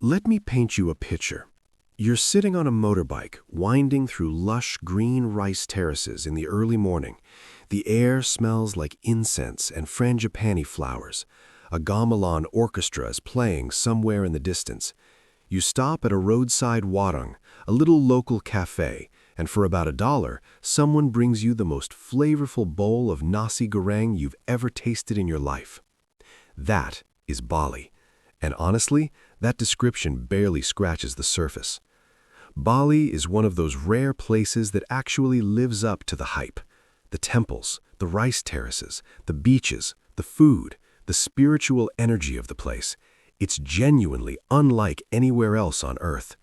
Let me paint you a picture. You're sitting on a motorbike, winding through lush green rice terraces in the early morning. The air smells like incense and frangipani flowers. A gamelan orchestra is playing somewhere in the distance. You stop at a roadside warung, a little local cafe, and for about $1, someone brings you the most flavorful bowl of nasi goreng you've ever tasted in your life. That is Bali. And honestly, that description barely scratches the surface. Bali is one of those rare places that actually lives up to the hype. The temples, the rice terraces, the beaches, the food, the spiritual energy of the place. It's genuinely unlike anywhere else on Earth.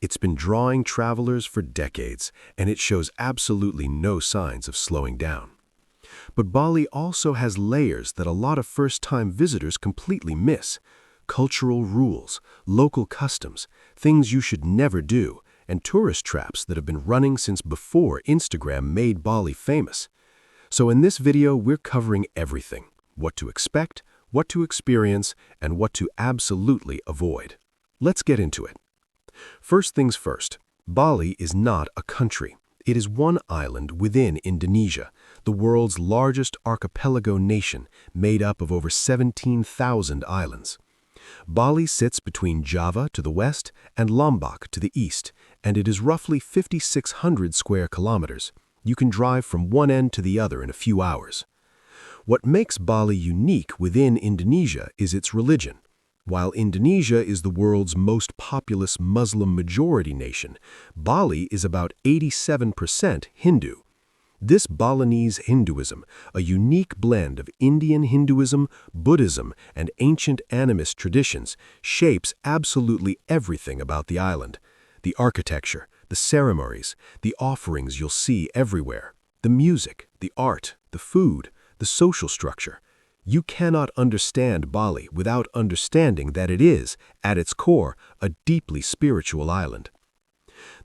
It's been drawing travelers for decades, and it shows absolutely no signs of slowing down. But Bali also has layers that a lot of first-time visitors completely miss. Cultural rules, local customs, things you should never do, and tourist traps that have been running since before Instagram made Bali famous. So in this video, we're covering everything: what to expect, what to experience, and what to absolutely avoid. Let's get into it. First things first, Bali is not a country. It is one island within Indonesia, the world's largest archipelago nation, made up of over 17,000 islands. Bali sits between Java to the west and Lombok to the east, and it is roughly 5,600 square kilometers. You can drive from one end to the other in a few hours. What makes Bali unique within Indonesia is its religion. While Indonesia is the world's most populous Muslim-majority nation, Bali is about 87% Hindu. This Balinese Hinduism, a unique blend of Indian Hinduism, Buddhism, and ancient animist traditions, shapes absolutely everything about the island. The architecture, the ceremonies, the offerings you'll see everywhere, the music, the art, the food, the social structure. You cannot understand Bali without understanding that it is, at its core, a deeply spiritual island.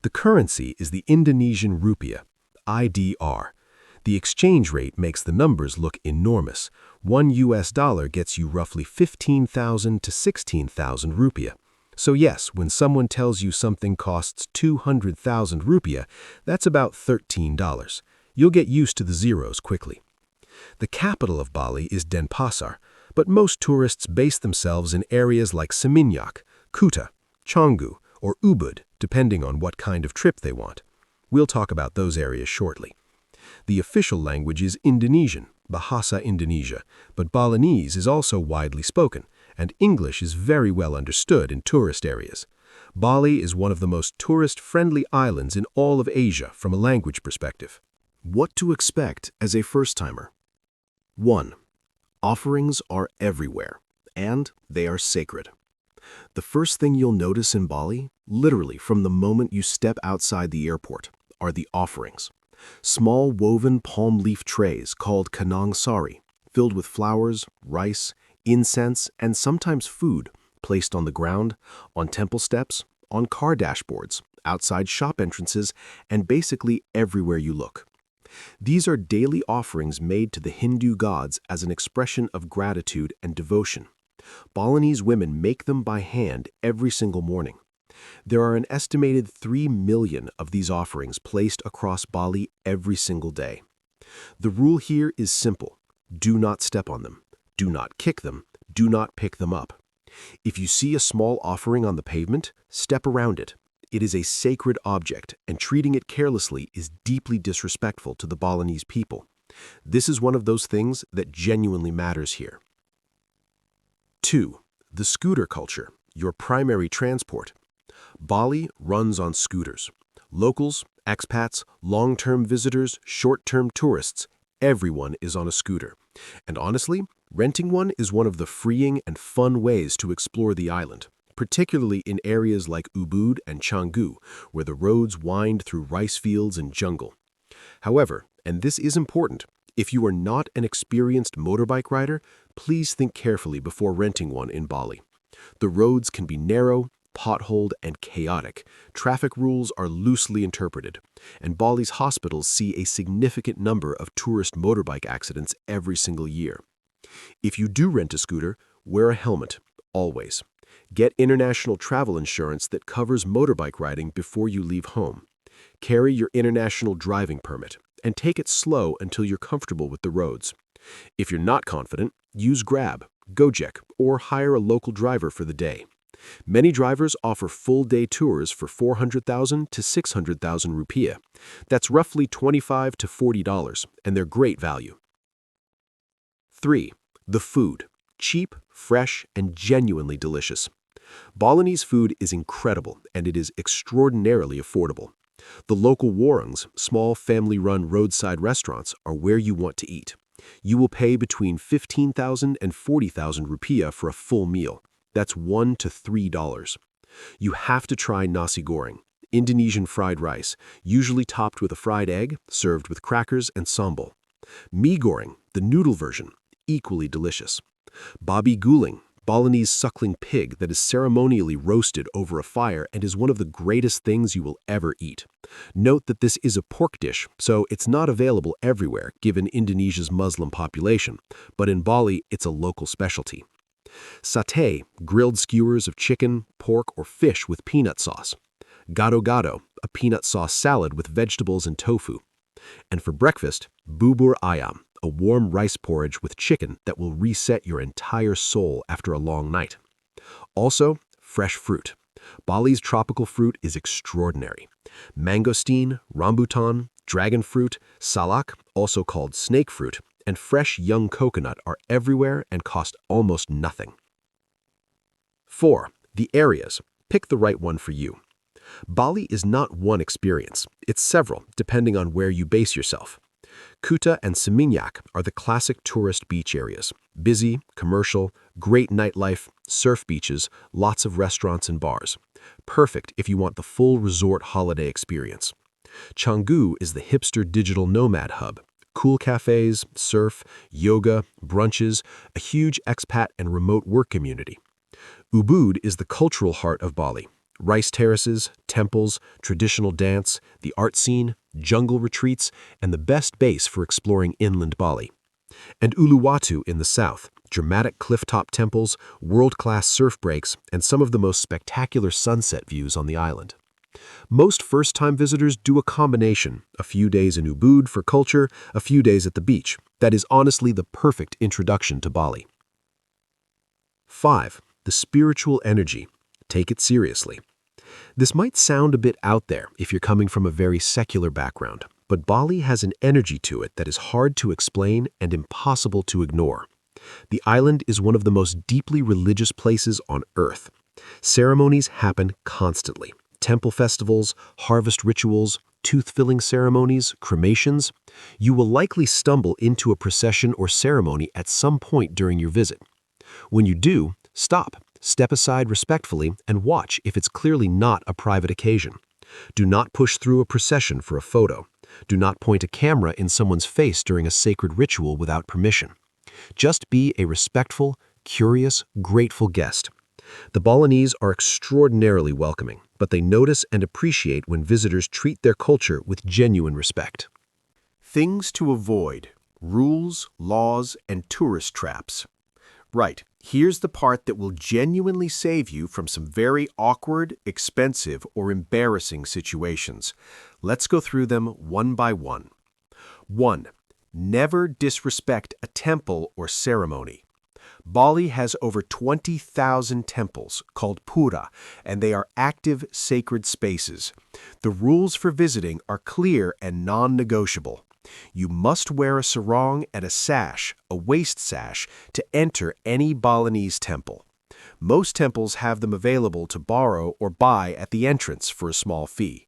The currency is the Indonesian rupiah, IDR. The exchange rate makes the numbers look enormous. $1 gets you roughly 15,000 to 16,000 rupiah. So yes, when someone tells you something costs 200,000 rupiah, that's about $13. You'll get used to the zeros quickly. The capital of Bali is Denpasar, but most tourists base themselves in areas like Seminyak, Kuta, Canggu, or Ubud, depending on what kind of trip they want. We'll talk about those areas shortly. The official language is Indonesian, Bahasa Indonesia, but Balinese is also widely spoken, and English is very well understood in tourist areas. Bali is one of the most tourist-friendly islands in all of Asia from a language perspective. What to expect as a first-timer? 1. Offerings are everywhere, and they are sacred. The first thing you'll notice in Bali, literally from the moment you step outside the airport, are the offerings. Small woven palm leaf trays called kanang sari, filled with flowers, rice, incense, and sometimes food, placed on the ground, on temple steps, on car dashboards, outside shop entrances, and basically everywhere you look. These are daily offerings made to the Hindu gods as an expression of gratitude and devotion. Balinese women make them by hand every single morning. There are an estimated 3 million of these offerings placed across Bali every single day. The rule here is simple: do not step on them, do not kick them, do not pick them up. If you see a small offering on the pavement, step around it. It is a sacred object, and treating it carelessly is deeply disrespectful to the Balinese people. This is one of those things that genuinely matters here. 2. The scooter culture, your primary transport. Bali runs on scooters. Locals, expats, long-term visitors, short-term tourists, everyone is on a scooter. And honestly, renting one is one of the freeing and fun ways to explore the island, particularly in areas like Ubud and Canggu, where the roads wind through rice fields and jungle. However, and this is important, if you are not an experienced motorbike rider, please think carefully before renting one in Bali. The roads can be narrow, potholed, and chaotic. Traffic rules are loosely interpreted, and Bali's hospitals see a significant number of tourist motorbike accidents every single year. If you do rent a scooter, wear a helmet, always. Get international travel insurance that covers motorbike riding before you leave home. Carry your international driving permit, and take it slow until you're comfortable with the roads. If you're not confident, use Grab, Gojek, or hire a local driver for the day. Many drivers offer full-day tours for 400,000 to 600,000 rupiah. That's roughly $25 to $40, and they're great value. 3. The food. Cheap, fresh, and genuinely delicious. Balinese food is incredible, and it is extraordinarily affordable. The local warungs, small family-run roadside restaurants, are where you want to eat. You will pay between 15,000 and 40,000 rupiah for a full meal. That's $1 to $3. You have to try nasi goreng, Indonesian fried rice, usually topped with a fried egg, served with crackers and sambal. Mie goreng, the noodle version, equally delicious. Babi guling, Balinese suckling pig that is ceremonially roasted over a fire and is one of the greatest things you will ever eat. Note that this is a pork dish, so it's not available everywhere given Indonesia's Muslim population, but in Bali it's a local specialty. Satay, grilled skewers of chicken, pork, or fish with peanut sauce. Gado-gado, a peanut sauce salad with vegetables and tofu. And for breakfast, bubur ayam, a warm rice porridge with chicken that will reset your entire soul after a long night. Also, fresh fruit. Bali's tropical fruit is extraordinary. Mangosteen, rambutan, dragon fruit, salak, also called snake fruit, and fresh young coconut are everywhere and cost almost nothing. 4. The areas. Pick the right one for you. Bali is not one experience, it's several, depending on where you base yourself. Kuta and Seminyak are the classic tourist beach areas. Busy, commercial, great nightlife, surf beaches, lots of restaurants and bars. Perfect if you want the full resort holiday experience. Canggu is the hipster digital nomad hub. Cool cafes, surf, yoga, brunches, a huge expat and remote work community. Ubud is the cultural heart of Bali. Rice terraces, temples, traditional dance, the art scene, jungle retreats, and the best base for exploring inland Bali. And Uluwatu in the south, dramatic clifftop temples, world-class surf breaks, and some of the most spectacular sunset views on the island. Most first-time visitors do a combination, a few days in Ubud for culture, a few days at the beach. That is honestly the perfect introduction to Bali. 5. The spiritual energy. Take it seriously. This might sound a bit out there if you're coming from a very secular background, but Bali has an energy to it that is hard to explain and impossible to ignore. The island is one of the most deeply religious places on Earth. Ceremonies happen constantly. Temple festivals, harvest rituals, tooth-filling ceremonies, cremations. You will likely stumble into a procession or ceremony at some point during your visit. When you do, stop. Step aside respectfully and watch if it's clearly not a private occasion. Do not push through a procession for a photo. Do not point a camera in someone's face during a sacred ritual without permission. Just be a respectful, curious, grateful guest. The Balinese are extraordinarily welcoming, but they notice and appreciate when visitors treat their culture with genuine respect. Things to avoid: rules, laws, and tourist traps. Right, here's the part that will genuinely save you from some very awkward, expensive, or embarrassing situations. Let's go through them one by one. 1. Never disrespect a temple or ceremony. Bali has over 20,000 temples, called pura, and they are active sacred spaces. The rules for visiting are clear and non-negotiable. You must wear a sarong and a sash, a waist sash, to enter any Balinese temple. Most temples have them available to borrow or buy at the entrance for a small fee.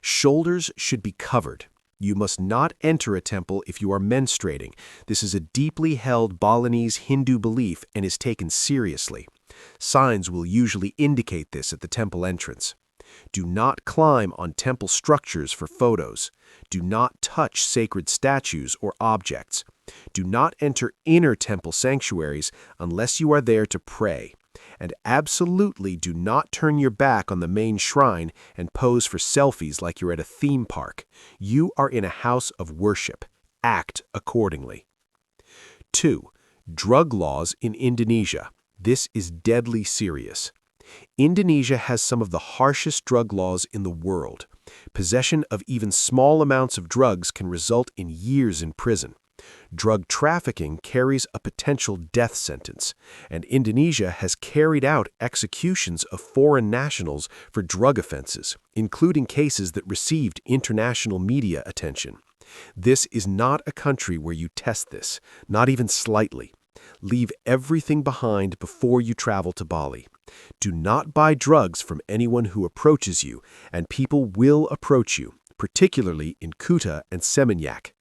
Shoulders should be covered. You must not enter a temple if you are menstruating. This is a deeply held Balinese Hindu belief and is taken seriously. Signs will usually indicate this at the temple entrance. Do not climb on temple structures for photos. Do not touch sacred statues or objects. Do not enter inner temple sanctuaries unless you are there to pray. And absolutely do not turn your back on the main shrine and pose for selfies like you're at a theme park. You are in a house of worship. Act accordingly. 2. Drug laws in Indonesia. This is deadly serious. Indonesia has some of the harshest drug laws in the world. Possession of even small amounts of drugs can result in years in prison. Drug trafficking carries a potential death sentence, and Indonesia has carried out executions of foreign nationals for drug offenses, including cases that received international media attention. This is not a country where you test this, not even slightly. Leave everything behind before you travel to Bali. Do not buy drugs from anyone who approaches you, and people will approach you, particularly in Kuta and Seminyak.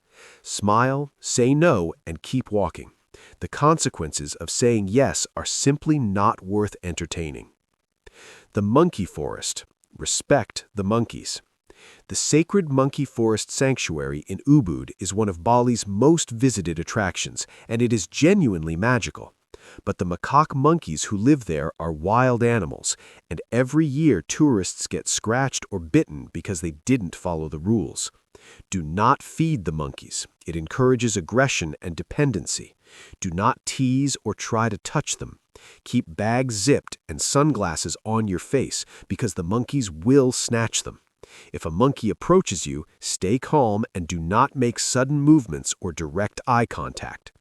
Smile, say no, and keep walking. The consequences of saying yes are simply not worth entertaining. The monkey forest. Respect the monkeys. The sacred monkey forest sanctuary in Ubud is one of Bali's most visited attractions, and it is genuinely magical. But the macaque monkeys who live there are wild animals, and every year tourists get scratched or bitten because they didn't follow the rules. Do not feed the monkeys. It encourages aggression and dependency. Do not tease or try to touch them. Keep bags zipped and sunglasses on your face because the monkeys will snatch them. If a monkey approaches you, stay calm and do not make sudden movements or direct eye contact.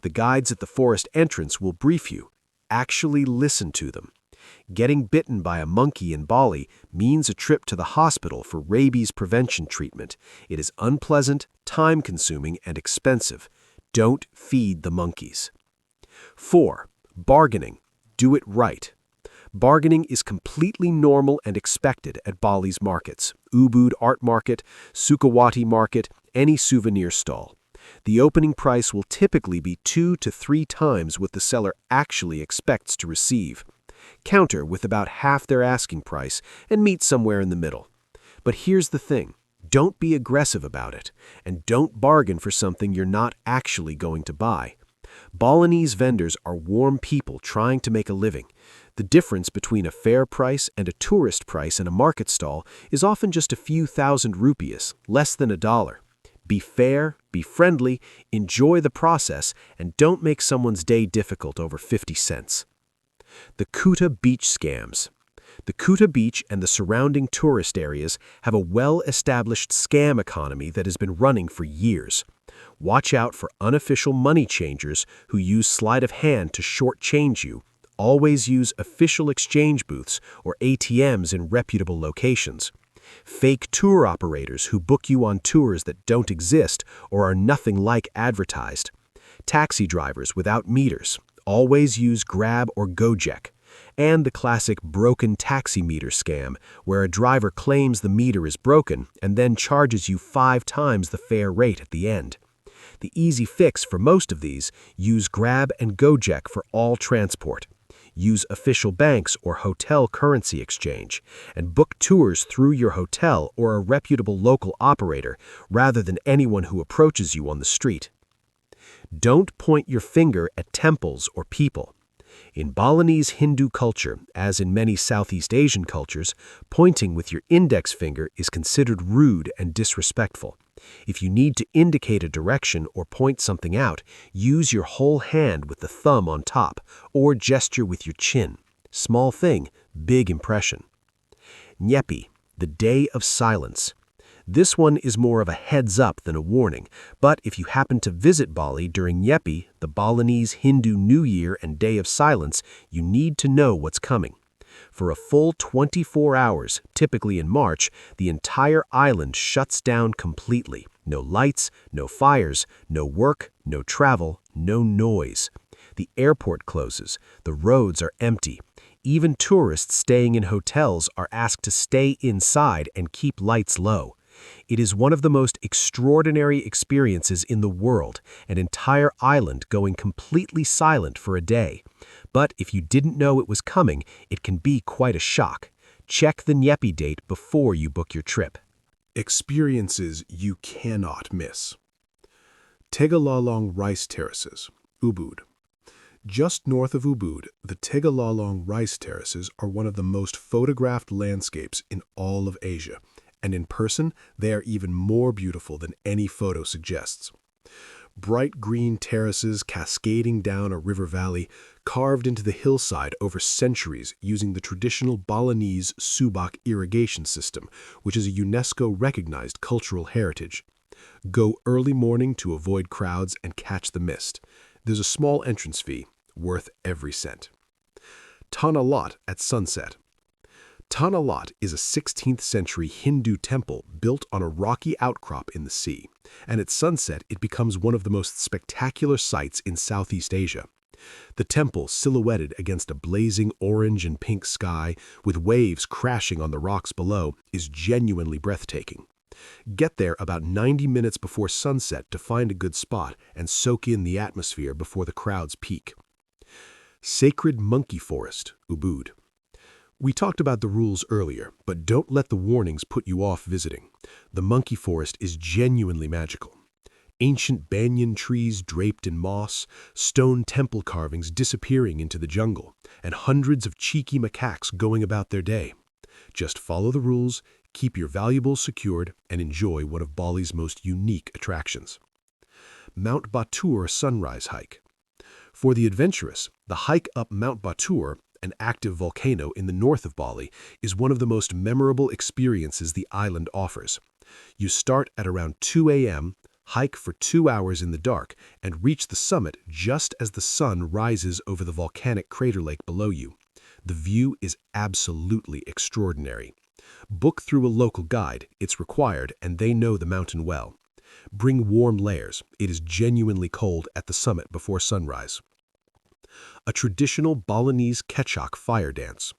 The guides at the forest entrance will brief you. Actually listen to them. Getting bitten by a monkey in Bali means a trip to the hospital for rabies prevention treatment. It is unpleasant, time-consuming, and expensive. Don't feed the monkeys. 4. Bargaining. Do it right. Bargaining is completely normal and expected at Bali's markets, Ubud Art Market, Sukawati Market, any souvenir stall. The opening price will typically be 2 to 3 times what the seller actually expects to receive. Counter with about half their asking price and meet somewhere in the middle. But here's the thing. Don't be aggressive about it, and don't bargain for something you're not actually going to buy. Balinese vendors are warm people trying to make a living. The difference between a fair price and a tourist price in a market stall is often just a few thousand rupees, less than $1. Be fair, be friendly, enjoy the process, and don't make someone's day difficult over 50 cents. The Kuta Beach Scams. The Kuta Beach and the surrounding tourist areas have a well-established scam economy that has been running for years. Watch out for unofficial money changers who use sleight of hand to shortchange you. Always use official exchange booths or ATMs in reputable locations. Fake tour operators who book you on tours that don't exist or are nothing like advertised. Taxi drivers without meters. Always use Grab or Gojek. And the classic broken taxi meter scam, where a driver claims the meter is broken and then charges you 5 times the fair rate at the end. The easy fix for most of these: use Grab and Gojek for all transport. Use official banks or hotel currency exchange, and book tours through your hotel or a reputable local operator rather than anyone who approaches you on the street. Don't point your finger at temples or people. In Balinese Hindu culture, as in many Southeast Asian cultures, pointing with your index finger is considered rude and disrespectful. If you need to indicate a direction or point something out, use your whole hand with the thumb on top, or gesture with your chin. Small thing, big impression. Nyepi, the Day of Silence. This one is more of a heads up than a warning, but if you happen to visit Bali during Nyepi, the Balinese Hindu New Year and Day of Silence, you need to know what's coming. For a full 24 hours, typically in March, the entire island shuts down completely. No lights, no fires, no work, no travel, no noise. The airport closes. The roads are empty. Even tourists staying in hotels are asked to stay inside and keep lights low. It is one of the most extraordinary experiences in the world, an entire island going completely silent for a day. But if you didn't know it was coming, it can be quite a shock. Check the Nyepi date before you book your trip. Experiences you cannot miss. Tegalalong Rice Terraces, Ubud. Just north of Ubud, the Tegalalong Rice Terraces are one of the most photographed landscapes in all of Asia, and in person, they are even more beautiful than any photo suggests. Bright green terraces cascading down a river valley, carved into the hillside over centuries using the traditional Balinese Subak irrigation system, which is a UNESCO-recognized cultural heritage. Go early morning to avoid crowds and catch the mist. There's a small entrance fee, worth every cent. Tanah Lot at sunset. Tanah Lot is a 16th century Hindu temple built on a rocky outcrop in the sea, and at sunset it becomes one of the most spectacular sights in Southeast Asia. The temple, silhouetted against a blazing orange and pink sky, with waves crashing on the rocks below, is genuinely breathtaking. Get there about 90 minutes before sunset to find a good spot and soak in the atmosphere before the crowds peak. Sacred Monkey Forest, Ubud. We talked about the rules earlier, but don't let the warnings put you off visiting. The monkey forest is genuinely magical. Ancient banyan trees draped in moss, stone temple carvings disappearing into the jungle, and hundreds of cheeky macaques going about their day. Just follow the rules, keep your valuables secured, and enjoy one of Bali's most unique attractions. Mount Batur Sunrise Hike. For the adventurous, the hike up Mount Batur, an active volcano in the north of Bali, is one of the most memorable experiences the island offers. You start at around 2 a.m., hike for 2 hours in the dark, and reach the summit just as the sun rises over the volcanic crater lake below you. The view is absolutely extraordinary. Book through a local guide, it's required, and they know the mountain well. Bring warm layers, it is genuinely cold at the summit before sunrise. A traditional Balinese Kecak fire dance.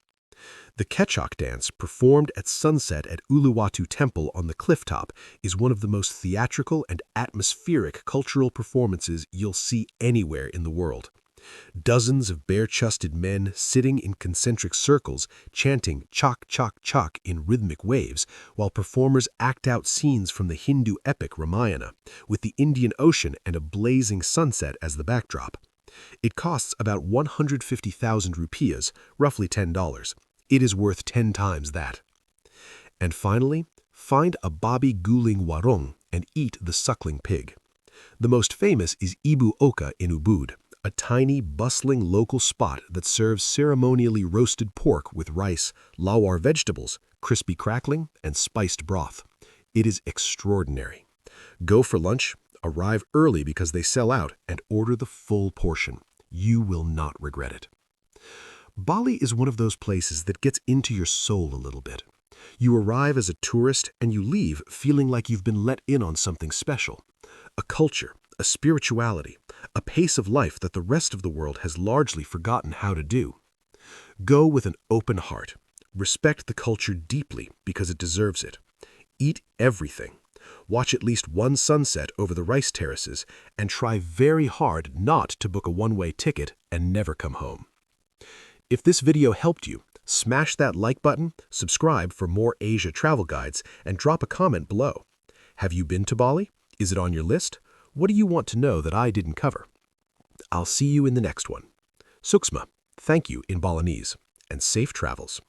The Kecak dance, performed at sunset at Uluwatu Temple on the clifftop, is one of the most theatrical and atmospheric cultural performances you'll see anywhere in the world. Dozens of bare-chested men sitting in concentric circles, chanting chak chak chak in rhythmic waves, while performers act out scenes from the Hindu epic Ramayana, with the Indian Ocean and a blazing sunset as the backdrop. It costs about 150,000 rupiahs, roughly $10. It is worth 10 times that. And finally, find a babi guling warung and eat the suckling pig. The most famous is Ibu Oka in Ubud, a tiny, bustling local spot that serves ceremonially roasted pork with rice, lawar vegetables, crispy crackling, and spiced broth. It is extraordinary. Go for lunch, arrive early because they sell out, and order the full portion. You will not regret it. Bali is one of those places that gets into your soul a little bit. You arrive as a tourist and you leave feeling like you've been let in on something special. A culture, a spirituality, a pace of life that the rest of the world has largely forgotten how to do. Go with an open heart. Respect the culture deeply because it deserves it. Eat everything. Watch at least one sunset over the rice terraces, and try very hard not to book a one-way ticket and never come home. If this video helped you, smash that like button, subscribe for more Asia travel guides, and drop a comment below. Have you been to Bali? Is it on your list? What do you want to know that I didn't cover? I'll see you in the next one. Suksma, thank you in Balinese, and safe travels.